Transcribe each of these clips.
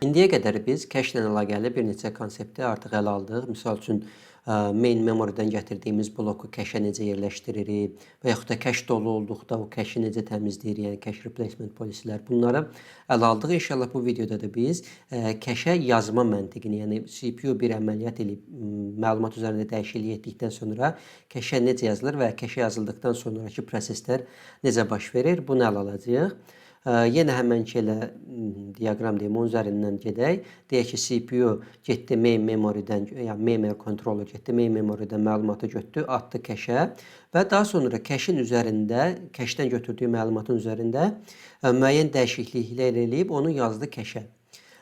İndiyə qədər biz cache ilə əlaqəli bir neçə konsepti artıq ələ aldıq. Misal üçün, main memory-dən gətirdiyimiz bloku cache-ə necə yerləşdiririk və yaxud da cache dolu olduqda o cache-i necə təmizləyirik, yəni cache replacement polisilər. Bunları ələ aldıq. İnşallah bu videoda da biz cache-ə yazma məntiqini, yəni CPU bir əməliyyat eləyib məlumat üzərində dəyişiklik etdikdən sonra cache-ə necə yazılır və cache yazıldıqdan sonrakı proseslər necə baş verir, bunu ələ alacağıq. Yenə həmənki elə diaqram deyim, onun üzərindən gedək. Deyək ki, CPU getdi main memory-dən, yəni memory controller getdi, main memory-dən məlumatı götürdü, atdı cache-ə və daha sonra cache-in üzərində, cache-dən götürdüyü məlumatın üzərində müəyyən dəyişikliklər eləyib onu yazdı cache-ə.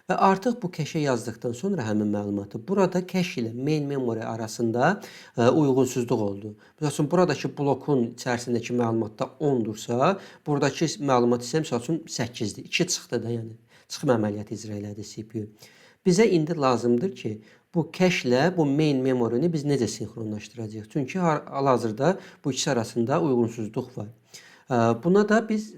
Və artıq bu cache yazdıqdan sonra həmin məlumatı burada cache ilə main memory arasında uyğunsuzluq oldu. Məsəl üçün, buradakı blokun içərisindəki məlumatda 10-dursa, buradakı məlumat isə məsəl üçün 8-dir. 2 çıxdı da, yəni çıxım əməliyyatı icra elədi CPU. Bizə indi lazımdır ki, bu cache ilə bu main memory-ni biz necə sinxronlaşdıracağıq? Çünki hal-hazırda bu ikisi arasında uyğunsuzluq var. Buna da biz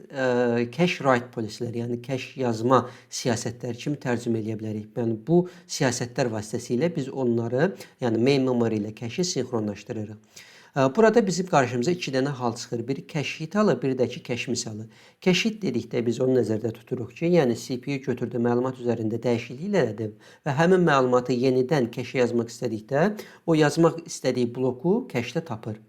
cache write polisləri, yəni cache yazma siyasətləri kimi tərcümə edə bilərik. Yəni bu siyasətlər vasitəsilə biz onları, yəni main memory ilə cache-i sinxronlaşdırırıq. Burada bizim qarşımıza 2 dənə hal çıxır. Bir cache hit halı, bir də ki cache misalı. Cache hit dedikdə biz onu nəzərdə tuturuq ki, yəni CPU götürdü, məlumat üzərində dəyişiklik elədi və həmin məlumatı yenidən cache yazmaq istədikdə o yazmaq istədiyi bloku cache-də tapır.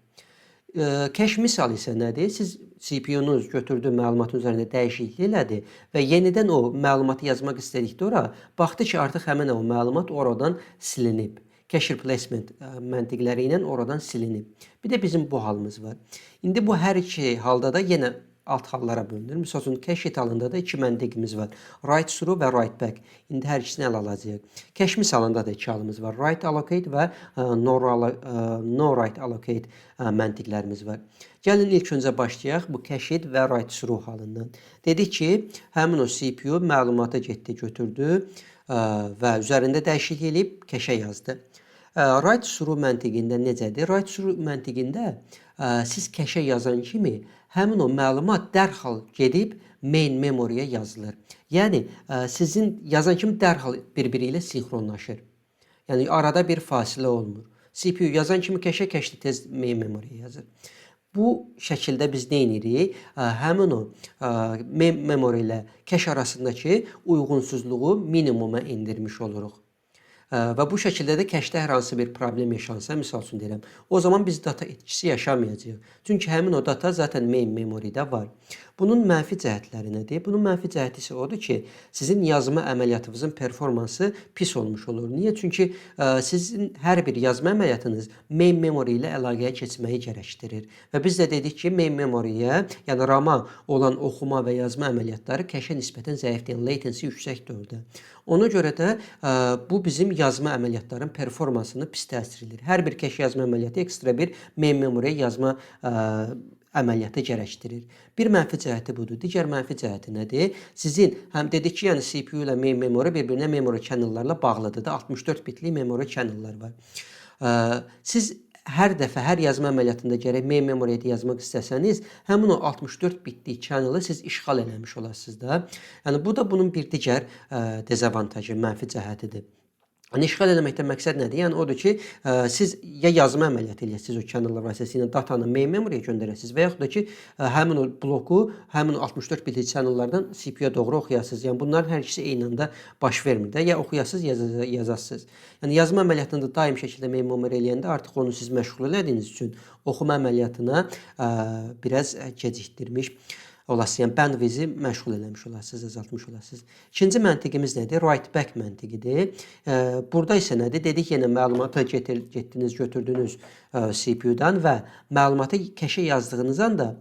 Cache misal isə nədir? Siz CPU-nuz götürdü, məlumatın üzərində dəyişiklik elədi və yenidən o məlumatı yazmaq istədikdə ora, baxdı ki, artıq həmin o məlumat oradan silinib. Cache replacement məntiqləri ilə oradan silinib. Bir də bizim bu halımız var. İndi bu hər iki halda da yenə alt hallara bölünür. Misal üçün, cache hit halında da 2 məntiqimiz var. Write through və write back. İndi hər ikisini ələ alacağıq. Cache misalında da 2 halımız var. Write allocate və no write allocate məntiqlərimiz var. Gəlin ilk öncə başlayaq bu cache hit və write through halından. Dedik ki, həmin o CPU məlumatı getdi, götürdü və üzərində dəyişiklik eləyib cache yazdı. Write through məntiqində necədir? Write through məntiqində siz cache yazan kimi həmin o məlumat dərhal gedib main memory-yə yazılır. Yəni, sizin yazan kimi dərhal bir-biri ilə sinxronlaşır. Yəni, arada bir fasilə olmur. CPU yazan kimi cache tez main memory-yə yazır. Bu şəkildə biz nə edirik? Həmin o main memory ilə cache arasındakı uyğunsuzluğu minimuma indirmiş oluruq. Və bu şəkildə də cache-də hər hansı bir problem yaşansa, misal üçün deyirəm, o zaman biz data etkisi yaşamayacağıq. Çünki həmin o data zaten main memory-də var. Bunun mənfi cəhətləri nədir? Bunun mənfi cəhəti isə odur ki, sizin yazma əməliyyatınızın performansı pis olmuş olur. Niyə? Çünki sizin hər bir yazma əməliyyatınız main memory ilə əlaqəyə keçməyi gərəkdirir. Və biz də dedik ki, main memory-yə, yəni RAM-a olan oxuma və yazma əməliyyatları cache-ə nisbətən zəifdir, yəni latency yüksəkdir orada. Ona görə də bu bizim yazma əməliyyatların performansını pis təsir edir. Hər bir cache yazma əməliyyatı ekstra bir main memory-yə yazma əməliyyatı gərəkdirir. Bir mənfi cəhəti budur. Digər mənfi cəhəti nədir? Sizin həm dedik ki, yəni CPU ilə main memory bir-birinə memory channellarla bağlıdır da, 64 bitlik memory channellar var. Siz hər dəfə, hər yazma əməliyyatında gərək main memory-də yazmaq istəsəniz, həmin o 64 bitlik channel-ı siz işğal eləmiş olasınız da. Yəni, bu da bunun bir digər dezavantajı, mənfi cəhətidir. Yəni, işğal eləməkdən məqsəd nədir? Yəni, odur ki, siz ya yazma əməliyyatı eləyəsiniz o channellar vasitəsilə datanı main memory-yə göndərəsiniz və yaxud da ki, həmin o bloku, həmin o 64 bitlik channellardan CPU-ya doğru oxuyasınız. Yəni, bunların hər ikisi eyni anda baş vermir də. Ya oxuyasınız, yazasınız. Yəni, yazma əməliyyatında daim şəkildə main memory eləyəndə artıq onu siz məşğul elədiyiniz üçün oxuma əməliyyatına biraz gecikdirmiş olasınız. Yəni, bandwidth-i məşğul eləmiş olasınız, azaltmış olasınız. İkinci məntiqimiz nədir? Write back məntiqidir. Burada isə nədir? Dedik, yenə məlumatı getdiniz, götürdünüz CPU-dan və məlumatı cache yazdığınız anda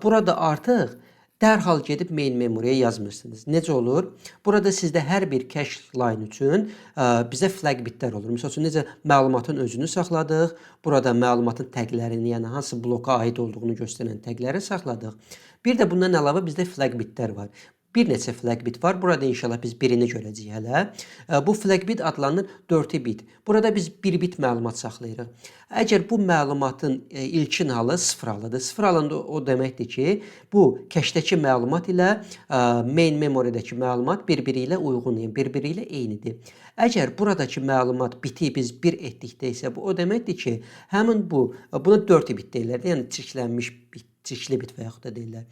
burada artıq dərhal gedib main memory-yə yazmırsınız. Necə olur? Burada sizdə hər bir cache line üçün bizə flag bitlər olur. Məsəl üçün, necə məlumatın özünü saxladıq, burada məlumatın təqlərini, yəni hansı bloka aid olduğunu göstərən təqləri saxladıq. Bir də bundan əlavə bizdə flag bitlər var. bir neçə flag bit var. Burada inşallah biz birini görəcəyik hələ. Bu flag bit adlanır 4 bit. Burada biz 1 bit məlumat saxlayırıq. Əgər bu məlumatın ilkin halı 0 halıdır. 0 halında o deməkdir ki, bu keşdəki məlumat ilə main memory-dəki məlumat bir-biri ilə uyğundur, bir-biri ilə eynidir. Əgər buradakı məlumat biti biz 1 etdikdə isə bu o deməkdir ki, həmin buna 4 bit deyirlər. Yəni çirklənmiş bit, çirkli bit və yaxud da deyirlər.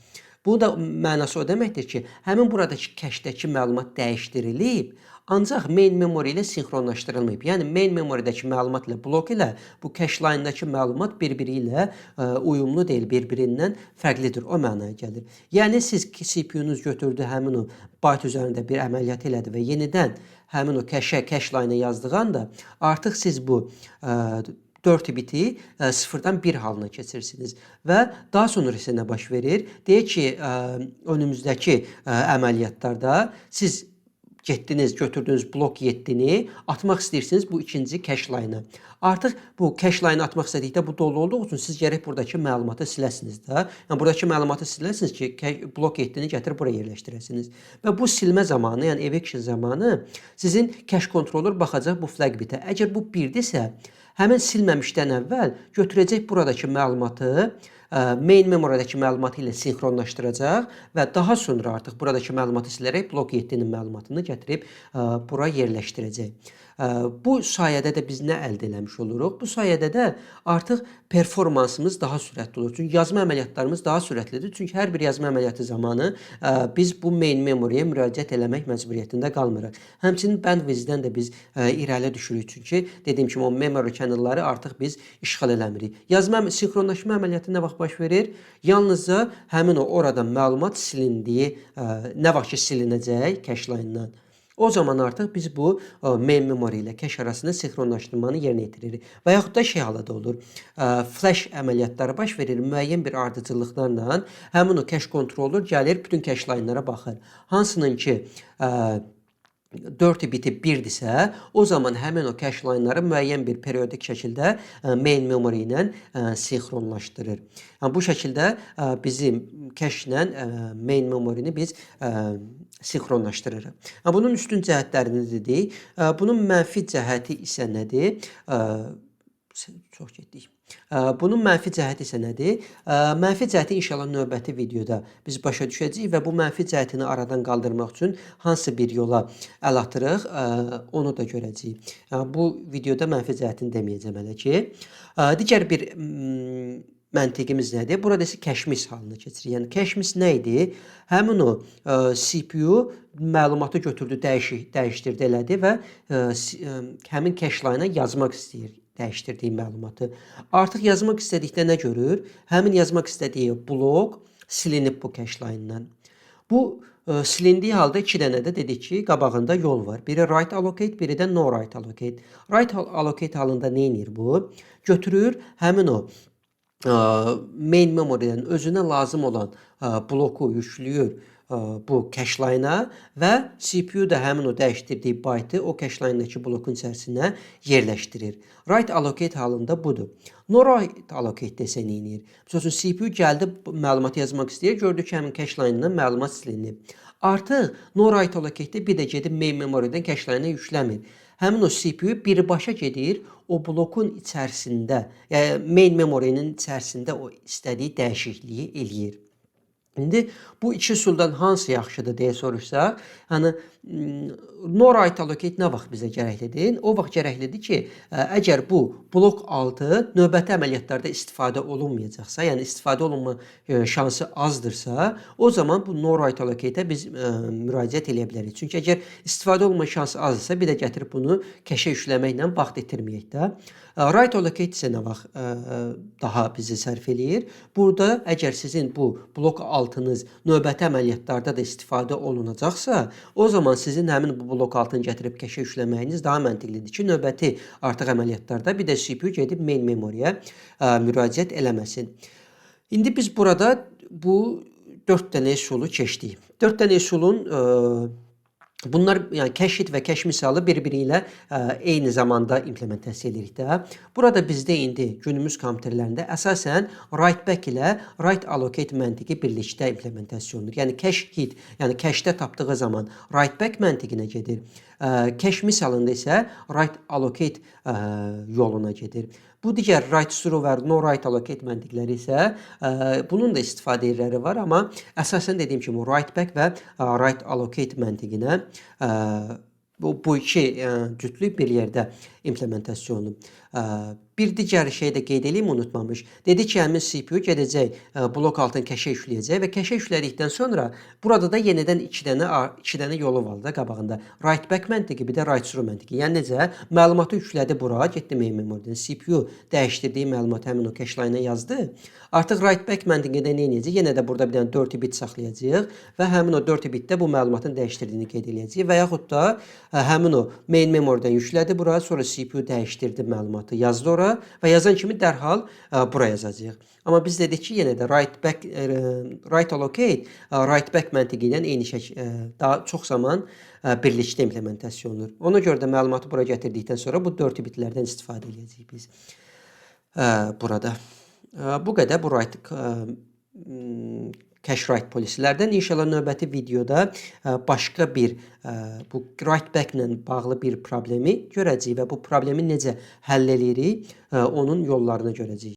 Bu da mənası o deməkdir ki, həmin buradakı keşdəki məlumat dəyişdirilib, ancaq main memory ilə sinxronlaşdırılmayıb. Yəni main memory-dəki məlumat ilə blok ilə bu cache line-dakı məlumat bir-biri ilə uyumlu deyil, bir-birindən fərqlidir. O mənaya gəlir. Yəni siz CPU-nuz götürdü, həmin o byte üzərində bir əməliyyat elədi və yenidən həmin o cache line-a yazdığı anda artıq siz bu 4 biti sıfırdan 1 halına keçirsiniz və daha sonra isə nə baş verir? Deyək ki, önümüzdəki əməliyyatlarda siz getdiniz, götürdüyünüz blok 7-ni atmaq istəyirsiniz bu ikinci cache line-a. Artıq bu cache line-ı atmaq istədikdə bu dolu olduğu üçün siz gərək buradakı məlumatı siləsiniz də. Yəni buradakı məlumatı siləsiniz ki, blok 7-ni gətirib buraya yerləşdirəsiniz. Və bu silmə zamanı, yəni eviction zamanı sizin cache controller baxacaq bu flag bitə. Əgər bu 1-dirsə, həmin silməmişdən əvvəl götürəcək buradakı məlumatı main memory-dəki məlumatı ilə sinxronlaşdıracaq və daha sonra artıq buradakı məlumatı silərək blok 7-nin məlumatını gətirib bura yerləşdirəcək. Bu sayədə də biz nə əldə eləmiş oluruq? Bu sayədə də artıq performansımız daha sürətli olur. Çünki yazma əməliyyatlarımız daha sürətlidir. Çünki hər bir yazma əməliyyatı zamanı biz bu main memory-yə müraciət eləmək məcburiyyətində qalmırıq. Həmçinin bandwidth-dən də biz irəli düşürük. Çünki dediyim kimi o memory channelları artıq biz işğal eləmirik. Sinxronlaşma əməliyyatı nə vaxt baş verir? Yalnızca həmin o oradan məlumat silindiyi, nə vaxt ki silinəcək cache line-dan. O zaman artıq biz bu main memory ilə cache arasında sinxronlaşdırmanı yerinə yetiririk. Və yaxud da şey halı da olur. Flash əməliyyatları baş verir. Müəyyən bir ardıcıllıqlarla həmin o cache controller gəlir, bütün cache line-lara baxır. Hansının ki 4 biti 1-dirsə, o zaman həmin o cache line-ları müəyyən bir periodik şəkildə main memory ilə sinxronlaşdırır. Yəni bu şəkildə bizim cache-lə main memory-ni biz sinxronlaşdırırıq. Bunun üstün cəhətlərini dedik. Bunun mənfi cəhəti isə nədir? Çox getdik. Bunun mənfi cəhəti isə nədir? Mənfi cəhəti inşallah növbəti videoda biz başa düşəcəyik və bu mənfi cəhətini aradan qaldırmaq üçün hansı bir yola əl atırıq, onu da görəcəyik. Bu videoda mənfi cəhətini deməyəcəm hələ ki. Digər bir məntiqimiz nədir? Burada isə cache-miss halına keçirik. Yəni cache-miss nə idi? Həmin o CPU məlumatı götürdü, dəyişdirdi, elədi və həmin cache line-a yazmaq istəyir dəyişdirdiyi məlumatı. Artıq yazmaq istədikdə nə görür? Həmin yazmaq istədiyi blok silinib bu cache line-dan. Bu silindiyi halda 2 dənə də dedik ki, qabağında yol var. Biri write allocate, biri də no write allocate. Write allocate halında nə edir bu? Götürür həmin o main memory-dən özünə lazım olan bloku yükləyir bu cache line-a və CPU da həmin o dəyişdirdiyi byte-ı o cache line-dəki blokun içərisinə yerləşdirir. Write allocate halında budur. No write allocate desə nə edir? Məsələn, CPU gəldi məlumatı yazmaq istəyir, gördü ki, həmin cache line-dan məlumat silinib. Artıq no write allocate-də bir də gedib main memory-dən cache line-a yükləmir. Həmin o CPU birbaşa gedir, o blokun içərisində, yəni main memory-nin içərisində o istədiyi dəyişikliyi eləyir. İndi bu iki üsuldan hansı yaxşıdır deyə soruşsaq, yəni no write allocate nə vaxt bizə gərəklidir? O vaxt gərəklidir ki, əgər bu blok 6 növbəti əməliyyatlarda istifadə olunmayacaqsa, yəni istifadə olunma şansı azdırsa, o zaman bu no write allocate-ə biz müraciət edə bilərik. Çünki əgər istifadə olunma şansı azdırsa, bir də gətirib bunu cache yükləməklə vaxt itirməyək də. Write allocate isə nə vaxt daha bizi sərf eləyir? Burada əgər sizin bu blok 6-nız növbəti əməliyyatlarda da istifadə olunacaqsa, o zaman sizin həmin bu blok 6-nı gətirib cache yükləməyiniz daha məntiqlidir ki, növbəti artıq əməliyyatlarda bir də CPU gedib main memory-yə müraciət eləməsin. İndi biz burada bu 4 dənə üsulu keçdik. 4 dənə üsulun Bunlar yəni cache hit və cache misalı bir-biri ilə eyni zamanda implementasiya edirik də. Burada bizdə indi günümüz kompüterlərində əsasən write back ilə write allocate məntiqi birlikdə implementasiya olunur. Yəni cache hit, yəni cache-də tapdığı zaman write back məntiqinə gedir. Cache misalında isə write allocate yoluna gedir. Bu digər write through və no write allocate məntiqləri isə bunun da istifadə yerləri var, amma əsasən dediyim kimi write back və write allocate məntiqinə bu iki cütlük bir yerdə implementasiya olunub. Bir digər şey də qeyd edeyim, unutmamış. Dedi ki, həmin CPU gedəcək blok altın cache yükləyəcək və cache yüklədikdən sonra burada da yenidən iki dənə yolu var da qabağında. Write back məntiqi, bir də write through məntiqi. Yəni necə? Məlumatı yüklədi bura, getdi main memorydən. CPU dəyişdirdiyi məlumatı həmin o cache line-a yazdı. Artıq write back məntiqində nə edəcək? Yenə də burada bir dənə 4 bit saxlayacağıq və həmin o 4 bitdə bu məlumatın dəyişdirdiyini qeyd edəcəyik və yaxud da həmin o main memorydən yüklədi bura, sonra CPU dəyişdirdi məlumatı, yazdı ora və yazan kimi dərhal bura yazacağıq. Amma biz dedik ki, yenə də write allocate, write back məntiqi ilə eyni daha çox zaman birlikdə implementasiya olunur. Ona görə də məlumatı bura gətirdikdən sonra bu 4 bitlərdən istifadə edəcəyik biz burada. Bu qədər bu cache write polisilərdən. İnşallah növbəti videoda başqa bir bu write back ilə bağlı bir problemi görəcəyik və bu problemi necə həll edirik, onun yollarını görəcəyik.